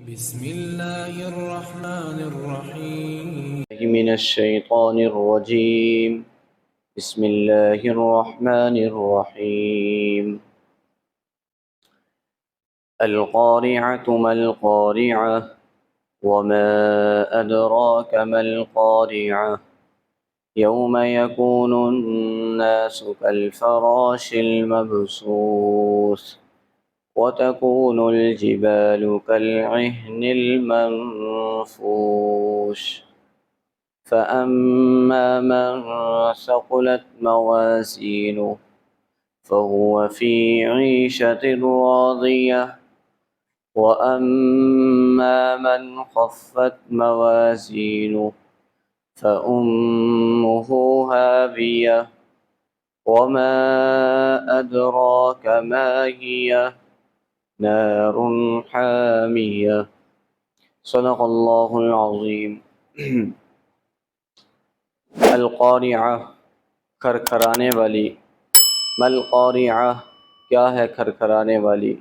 بسم الله الرحمن الرحيم. من الشيطان الرجيم. بسم الله الرحمن الرحيم. القارعة ما القارعة وما أدراك ما القارعة يوم يكون الناس كالفراش المبثوث وتكون الجبال كالعهن المنفوش فأما من ثقلت موازينه فهو في عيشة راضية وأما من خفت موازينه فأمه هاوية وما أدراك ما هي نار حامية. صدق اللہ العظیم. القارعہ کھرکھرانے والی. ما القارعہ کیا ہے کھرکھرانے والی.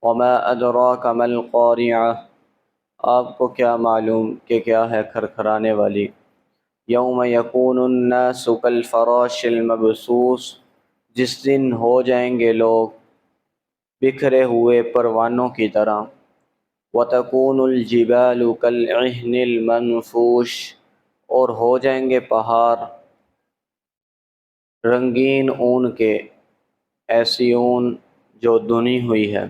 وما ادراک ما القارعہ آپ کو کیا معلوم کہ کیا ہے کھرکھرانے والی. یوم یکون الناس کالفراش المبثوث جس دن ہو جائیں گے لوگ بکھرے ہوئے پروانوں کی طرح. وتکون الجبال کالعہن المنفوش اور ہو جائیں گے پہاڑ رنگین اون کے، ایسی اون جو دھنی ہوئی ہے.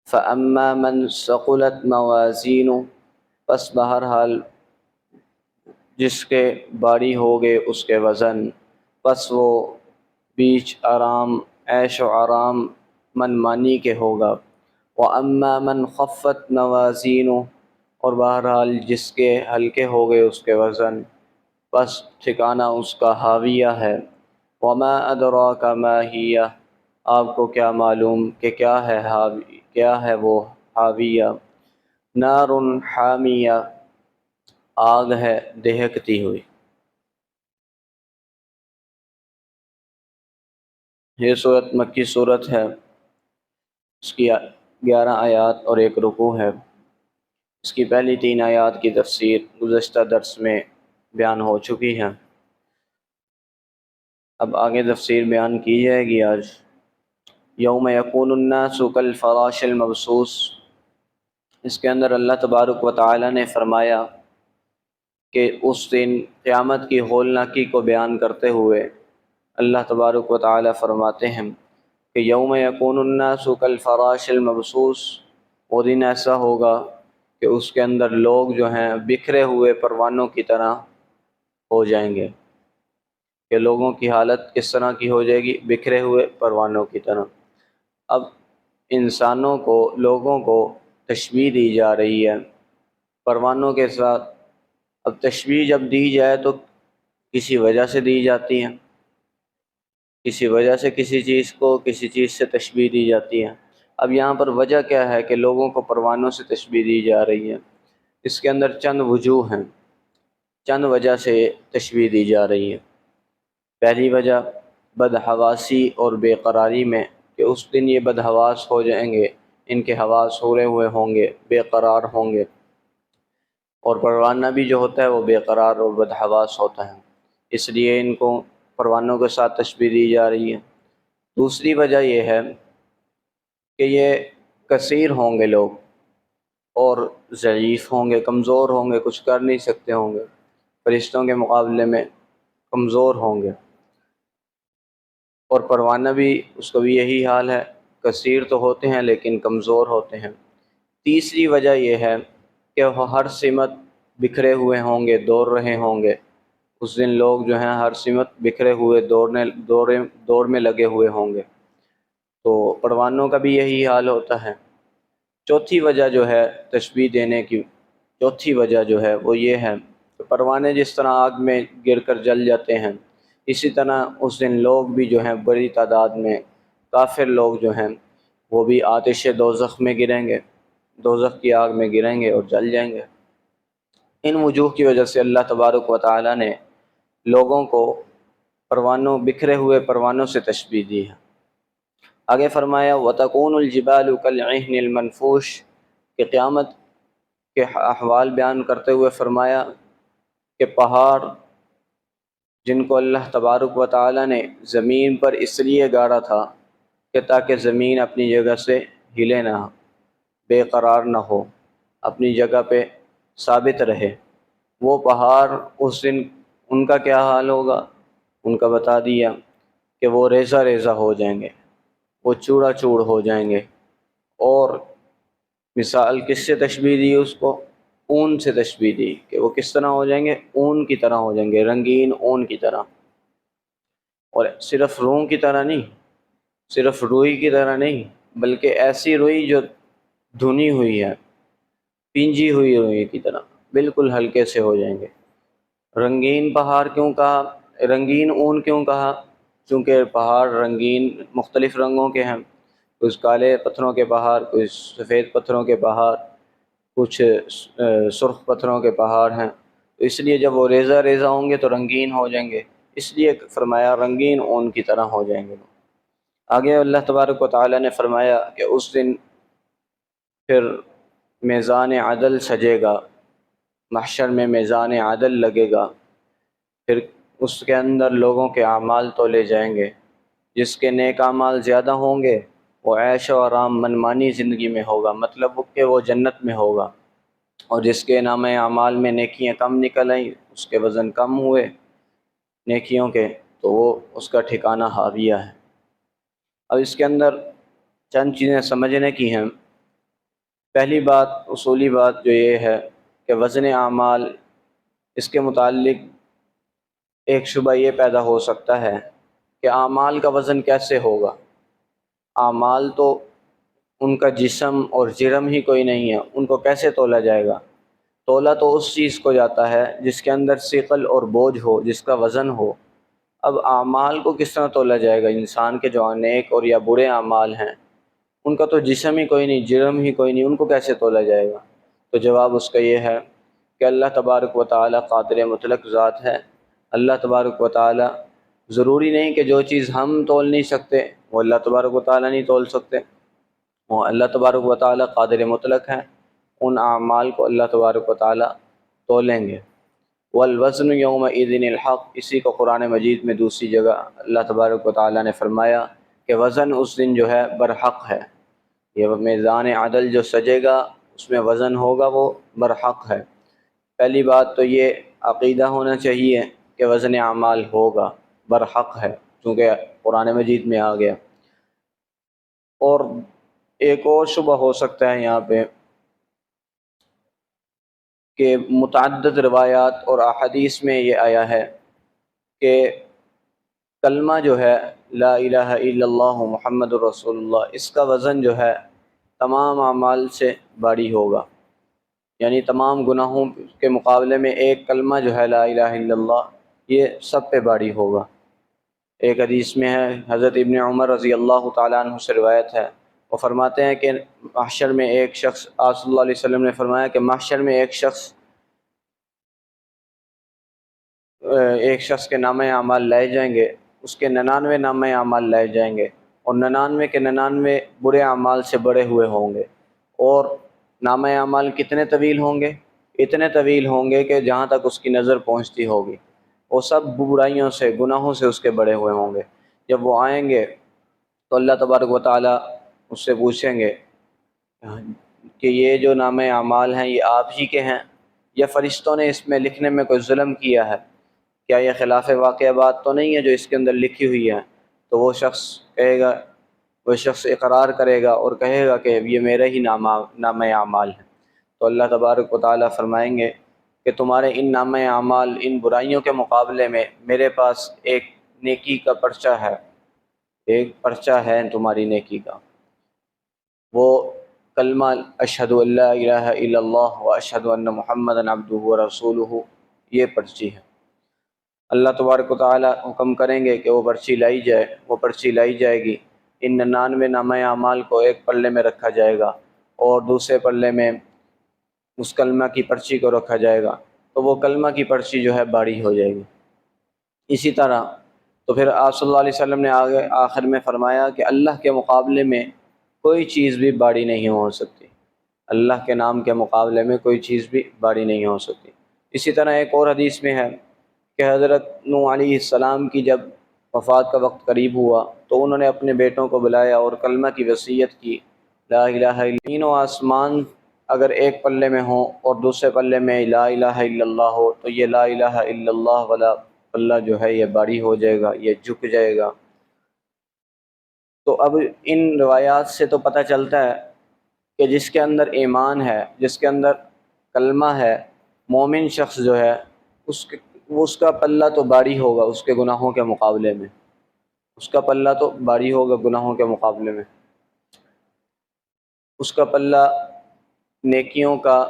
فأما من ثقلت موازینہ پس بہرحال جس کے باری ہو گئے اس کے وزن، پس وہ بیچ آرام عیش و آرام منمانی کے ہوگا. وأما من خفت موازینہ اور بہرحال جس کے ہلکے ہو گئے اس کے وزن، بس ٹھکانہ اس کا حاویہ ہے. وما ادراک ما ہی آپ کو کیا معلوم کہ کیا ہے وہ حاویہ. نار حامیہ آگ ہے دہکتی ہوئی. یہ صورت مکی صورت ہے. اس کی 11 آیات اور 1 رکوع ہے. اس کی پہلی 3 آیات کی تفسیر گزشتہ درس میں بیان ہو چکی ہے. اب آگے تفسیر بیان کی جائے گی آج. یوم یکون الناس کالفراش المبثوث اس کے اندر اللہ تبارک و تعالی نے فرمایا کہ اس دن قیامت کی ہولناکی کو بیان کرتے ہوئے اللہ تبارک و تعالی فرماتے ہیں کہ یوم یکون الناس کالفراش المبثوث وہ دن ایسا ہوگا کہ اس کے اندر لوگ جو ہیں بکھرے ہوئے پروانوں کی طرح ہو جائیں گے. کہ لوگوں کی حالت کس طرح کی ہو جائے گی؟ بکھرے ہوئے پروانوں کی طرح. اب انسانوں کو، لوگوں کو تشبیہ دی جا رہی ہے پروانوں کے ساتھ. اب تشبیہ جب دی جائے تو کسی وجہ سے دی جاتی ہے، کسی وجہ سے کسی چیز کو کسی چیز سے تشبیہ دی جاتی ہے. اب یہاں پر وجہ کیا ہے کہ لوگوں کو پروانوں سے تشبیہ دی جا رہی ہے؟ اس کے اندر چند وجوہ ہیں، چند وجہ سے تشبیہ دی جا رہی ہے. پہلی وجہ بدحواسی اور بے قراری میں کہ اس دن یہ بدحواس ہو جائیں گے، ان کے حواس اڑے ہوئے ہوں گے، بے قرار ہوں گے. اور پروانہ بھی جو ہوتا ہے وہ بے قرار اور بدحواس ہوتا ہے، اس لیے ان کو پروانوں کے ساتھ تشبیہ دی جا رہی ہے. دوسری وجہ یہ ہے کہ یہ کثیر ہوں گے لوگ اور ضعیف ہوں گے، کمزور ہوں گے، کچھ کر نہیں سکتے ہوں گے، فرشتوں کے مقابلے میں کمزور ہوں گے. اور پروانہ بھی اس کا بھی یہی حال ہے، کثیر تو ہوتے ہیں لیکن کمزور ہوتے ہیں. تیسری وجہ یہ ہے کہ وہ ہر سمت بکھرے ہوئے ہوں گے، دوڑ رہے ہوں گے. اس دن لوگ جو ہیں ہر سمت بکھرے ہوئے دوڑ میں لگے ہوئے ہوں گے. تو پروانوں کا بھی یہی حال ہوتا ہے. چوتھی وجہ جو ہے تشبیہ دینے کی، چوتھی وجہ جو ہے وہ یہ ہے کہ پروانے جس طرح آگ میں گر کر جل جاتے ہیں، اسی طرح اس دن لوگ بھی جو ہیں بڑی تعداد میں کافر لوگ جو ہیں وہ بھی آتش دوزخ میں گریں گے، دوزخ کی آگ میں گریں گے اور جل جائیں گے. ان وجوہ کی وجہ سے اللہ تبارک و تعالی نے لوگوں کو پروانوں، بکھرے ہوئے پروانوں سے تشبیہ دی ہے. آگے فرمایا وَتَكُونُ الْجِبَالُ كَالْعِهْنِ الْمَنْفُوشِ کہ قیامت کے احوال بیان کرتے ہوئے فرمایا کہ پہاڑ جن کو اللہ تبارک و تعالیٰ نے زمین پر اس لیے گاڑا تھا کہ تاکہ زمین اپنی جگہ سے ہلے نہ، بے قرار نہ ہو، اپنی جگہ پہ ثابت رہے، وہ پہاڑ اس دن ان کا کیا حال ہوگا؟ ان کا بتا دیا کہ وہ ریزہ ریزہ ہو جائیں گے، وہ چوڑا چوڑ ہو جائیں گے۔ اور مثال کس سے تشبیہ دی؟ اس کو اون سے تشبیہ دی کہ وہ کس طرح ہو جائیں گے؟ اون کی طرح ہو جائیں گے، رنگین اون کی طرح۔ اور صرف روں کی طرح نہیں، صرف روئی کی طرح نہیں، بلکہ ایسی روئی جو دھنی ہوئی ہے، پینجی ہوئی روئی کی طرح، بالکل ہلکے سے ہو جائیں گے۔ رنگین پہاڑ کیوں کہا؟ رنگین اون کیوں کہا؟ چونکہ پہاڑ رنگین مختلف رنگوں کے ہیں، کچھ کالے پتھروں کے پہاڑ، کچھ سفید پتھروں کے پہاڑ، کچھ سرخ پتھروں کے پہاڑ ہیں، تو اس لیے جب وہ ریزہ ریزہ ہوں گے تو رنگین ہو جائیں گے، اس لیے فرمایا رنگین اون کی طرح ہو جائیں گے۔ آگے اللہ تبارک و تعالیٰ نے فرمایا کہ اس دن پھر میزان عدل سجے گا، محشر میں میزان عدل لگے گا، پھر اس کے اندر لوگوں کے اعمال تولے جائیں گے۔ جس کے نیک اعمال زیادہ ہوں گے وہ عیش و آرام منمانی زندگی میں ہوگا، مطلب کہ وہ جنت میں ہوگا، اور جس کے نام اعمال میں نیکیاں کم نکل آئیں، اس کے وزن کم ہوئے نیکیوں کے، تو وہ اس کا ٹھکانہ حاویہ ہے۔ اب اس کے اندر چند چیزیں سمجھنے کی ہیں۔ پہلی بات، اصولی بات جو یہ ہے کہ وزن اعمال، اس کے متعلق ایک شبہ یہ پیدا ہو سکتا ہے کہ اعمال کا وزن کیسے ہوگا؟ اعمال تو ان کا جسم اور جرم ہی کوئی نہیں ہے، ان کو کیسے تولا جائے گا؟ تولا تو اس چیز کو جاتا ہے جس کے اندر ثقل اور بوجھ ہو، جس کا وزن ہو۔ اب اعمال کو کس طرح تولا جائے گا؟ انسان کے جو نیک اور یا برے اعمال ہیں ان کا تو جسم ہی کوئی نہیں، جرم ہی کوئی نہیں، ان کو کیسے تولا جائے گا؟ تو جواب اس کا یہ ہے کہ اللہ تبارک و تعالیٰ قادر مطلق ذات ہے۔ اللہ تبارک و تعالیٰ، ضروری نہیں کہ جو چیز ہم تول نہیں سکتے وہ اللہ تبارک و تعالیٰ نہیں تول سکتے، وہ اللہ تبارک و تعالیٰ قادر مطلق ہے، ان اعمال کو اللہ تبارک و تعالیٰ تولیں گے۔ والوزن یومئذ الحق، اسی کو قرآن مجید میں دوسری جگہ اللہ تبارک و تعالیٰ نے فرمایا کہ وزن اس دن جو ہے برحق ہے۔ یہ میزان عدل جو سجے گا اس میں وزن ہوگا، وہ برحق ہے۔ پہلی بات تو یہ عقیدہ ہونا چاہیے کہ وزن اعمال ہوگا، برحق ہے، چونکہ قرآن مجید میں آ گیا۔ اور ایک اور شبہ ہو سکتا ہے یہاں پہ کہ متعدد روایات اور احادیث میں یہ آیا ہے کہ کلمہ جو ہے لا الہ الا اللہ محمد رسول اللہ، اس کا وزن جو ہے تمام اعمال سے بھاری ہوگا، یعنی تمام گناہوں کے مقابلے میں ایک کلمہ جو ہے لا الہ الا اللہ، یہ سب پہ بھاری ہوگا۔ ایک حدیث میں ہے، حضرت ابن عمر رضی اللہ تعالیٰ عنہ سے روایت ہے، وہ فرماتے ہیں کہ محشر میں ایک شخص، آپ صلی اللہ علیہ وسلم نے فرمایا کہ محشر میں ایک شخص کے نامہ اعمال لائے جائیں گے، اس کے 99 نامہ اعمال لائے جائیں گے، اور 99 کے 99 برے اعمال سے بڑے ہوئے ہوں گے، اور نامہ اعمال کتنے طویل ہوں گے؟ اتنے طویل ہوں گے کہ جہاں تک اس کی نظر پہنچتی ہوگی، وہ سب برائیوں سے، گناہوں سے اس کے بڑے ہوئے ہوں گے۔ جب وہ آئیں گے تو اللہ تبارک و تعالیٰ اس سے پوچھیں گے کہ یہ جو نامہ اعمال ہیں یہ آپ ہی کے ہیں یا فرشتوں نے اس میں لکھنے میں کوئی ظلم کیا ہے؟ کیا یہ خلاف واقعہ بات تو نہیں ہے جو اس کے اندر لکھی ہوئی ہے؟ تو وہ شخص کہے گا، وہ شخص اقرار کرے گا اور کہے گا کہ یہ میرے ہی نامہ اعمال ہیں۔ تو اللہ تبارک و تعالیٰ فرمائیں گے کہ تمہارے ان نامہ اعمال، ان برائیوں کے مقابلے میں میرے پاس ایک نیکی کا پرچہ ہے، ایک پرچہ ہے تمہاری نیکی کا، وہ کلمہ اشہد ان لا الہ الا اللہ و اشہد ان محمدا عبدہ و رسولہ، یہ پرچی ہے۔ اللہ تبارک و تعالیٰ حکم کریں گے کہ وہ پرچی لائی جائے، وہ پرچی لائی جائے گی۔ ان 99 نامہ اعمال کو ایک پلے میں رکھا جائے گا اور دوسرے پلے میں اس کلمہ کی پرچی کو رکھا جائے گا، تو وہ کلمہ کی پرچی جو ہے بھاری ہو جائے گی۔ اسی طرح تو پھر آپ صلی اللہ علیہ وسلم نے آگے آخر میں فرمایا کہ اللہ کے مقابلے میں کوئی چیز بھی بھاری نہیں ہو سکتی، اللہ کے نام کے مقابلے میں کوئی چیز بھی باری نہیں ہو سکتی۔ اسی طرح ایک اور حدیث میں ہے کہ حضرت نوح علیہ السلام کی جب وفات کا وقت قریب ہوا تو انہوں نے اپنے بیٹوں کو بلایا اور کلمہ کی وصیت کی، لا الہ الا، تینوں آسمان اگر ایک پلے میں ہوں اور دوسرے پلے میں لا الہ الا اللہ ہو تو یہ لا الہ الا اللہ والا پلہ جو ہے یہ باری ہو جائے گا، یہ جھک جائے گا۔ تو اب ان روایات سے تو پتہ چلتا ہے کہ جس کے اندر ایمان ہے، جس کے اندر کلمہ ہے، مومن شخص جو ہے اس کا پلہ تو باری ہوگا اس کے گناہوں کے مقابلے میں، اس کا پلہ تو باری ہوگا گناہوں کے مقابلے میں، اس کا پلہ نیکیوں کا،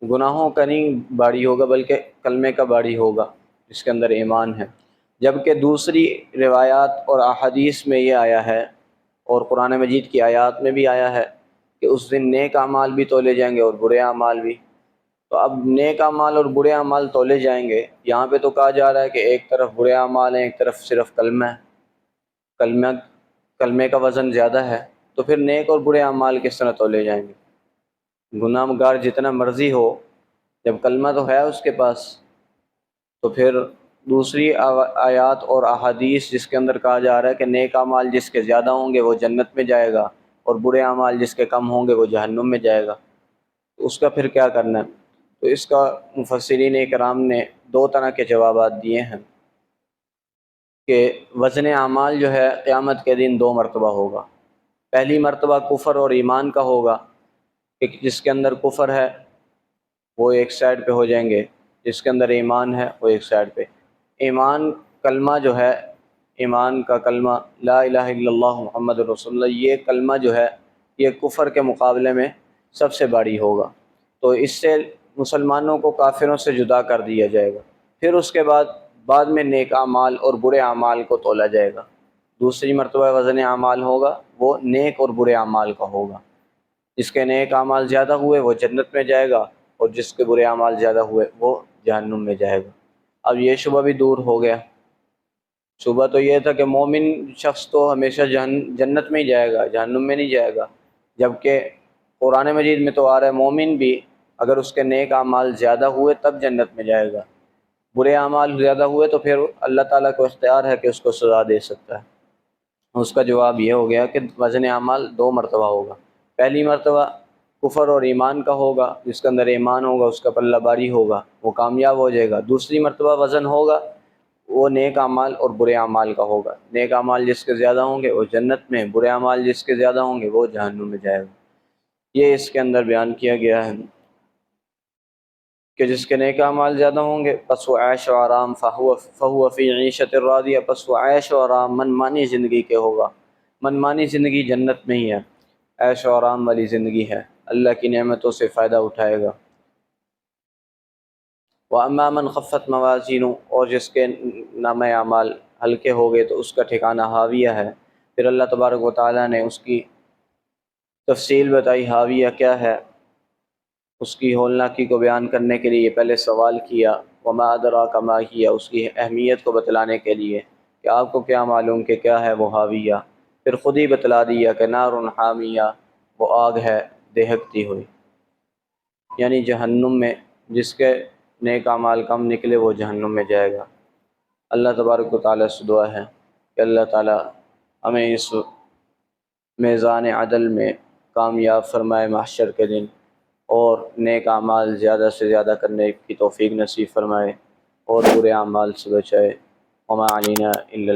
گناہوں کا نہیں باری ہوگا بلکہ کلمے کا باری ہوگا جس کے اندر ایمان ہے۔ جبکہ دوسری روایات اور احادیث میں یہ آیا ہے اور قرآن مجید کی آیات میں بھی آیا ہے کہ اس دن نیک اعمال بھی تولے جائیں گے اور برے اعمال بھی۔ تو اب نیک اعمال اور برے اعمال تولے جائیں گے، یہاں پہ تو کہا جا رہا ہے کہ ایک طرف برے اعمال ہیں، ایک طرف صرف کلمہ ہے، کلمے کا وزن زیادہ ہے، تو پھر نیک اور برے اعمال کس طرح تولے جائیں گے؟ گناہ گار جتنا مرضی ہو، جب کلمہ تو ہے اس کے پاس، تو پھر دوسری آیات اور احادیث جس کے اندر کہا جا رہا ہے کہ نیک اعمال جس کے زیادہ ہوں گے وہ جنت میں جائے گا اور برے اعمال جس کے کم ہوں گے وہ جہنم میں جائے گا، تو اس کا پھر کیا کرنا ہے؟ تو اس کا مفسرین کرام نے دو طرح کے جوابات دیے ہیں کہ وزن اعمال جو ہے قیامت کے دن دو مرتبہ ہوگا۔ پہلی مرتبہ کفر اور ایمان کا ہوگا کہ جس کے اندر کفر ہے وہ ایک سائڈ پہ ہو جائیں گے، جس کے اندر ایمان ہے وہ ایک سائڈ پہ۔ ایمان کلمہ جو ہے، ایمان کا کلمہ لا الہ الا اللہ محمد رسول اللہ، یہ کلمہ جو ہے یہ کفر کے مقابلے میں سب سے باری ہوگا، تو اس سے مسلمانوں کو کافروں سے جدا کر دیا جائے گا۔ پھر اس کے بعد میں نیک اعمال اور برے اعمال کو تولا جائے گا۔ دوسری مرتبہ وزن اعمال ہوگا وہ نیک اور برے اعمال کا ہوگا، جس کے نیک اعمال زیادہ ہوئے وہ جنت میں جائے گا اور جس کے برے اعمال زیادہ ہوئے وہ جہنم میں جائے گا۔ اب یہ شبہ بھی دور ہو گیا۔ شبہ تو یہ تھا کہ مومن شخص تو ہمیشہ جنت میں ہی جائے گا، جہنم میں نہیں جائے گا، جبکہ قرآن مجید میں تو آ رہا ہے مومن بھی اگر اس کے نیک اعمال زیادہ ہوئے تب جنت میں جائے گا، برے اعمال زیادہ ہوئے تو پھر اللہ تعالیٰ کو اختیار ہے کہ اس کو سزا دے سکتا ہے۔ اس کا جواب یہ ہو گیا کہ وزن اعمال دو مرتبہ ہوگا۔ پہلی مرتبہ کفر اور ایمان کا ہوگا، جس کے اندر ایمان ہوگا اس کا پلہ باری ہوگا، وہ کامیاب ہو جائے گا۔ دوسری مرتبہ وزن ہوگا وہ نیک اعمال اور برے اعمال کا ہوگا، نیک اعمال جس کے زیادہ ہوں گے وہ جنت میں، برے اعمال جس کے زیادہ ہوں گے وہ جہنم میں جائے گا۔ یہ اس کے اندر بیان کیا گیا ہے کہ جس کے نیک اعمال زیادہ ہوں گے پس وہ عیش و آرام فہو فی عیشۃ راضیہ، پس وہ عیش و آرام منمانی زندگی کے ہوگا۔ منمانی زندگی جنت میں ہی ہے، عیش و آرام والی زندگی ہے، اللہ کی نعمتوں سے فائدہ اٹھائے گا۔ وَأَمَّا مَنْ خَفَّتْ مَوَازِينُهُ، اور جس کے نامہ اعمال ہلکے ہو گئے تو اس کا ٹھکانہ حاویہ ہے۔ پھر اللہ تبارک و تعالیٰ نے اس کی تفصیل بتائی حاویہ کیا ہے، اس کی ہولناکی کو بیان کرنے کے لیے پہلے سوال کیا وَمَا أَدْرَاكَ مَا هِيَ، اس کی اہمیت کو بتلانے کے لیے کہ آپ کو کیا معلوم کہ کیا ہے وہ حاویہ، پھر خود ہی بتلا دیا کہ نار حامیہ، وہ آگ ہے دہکتی ہوئی، یعنی جہنم میں جس کے نیک اعمال کم نکلے وہ جہنم میں جائے گا۔ اللہ تبارک و تعالیٰ سے دعا ہے کہ اللہ تعالیٰ ہمیں اس میزان عدل میں کامیاب فرمائے محشر کے دن، اور نیک اعمال زیادہ سے زیادہ کرنے کی توفیق نصیب فرمائے اور برے اعمال سے بچائے۔ وما علینا الا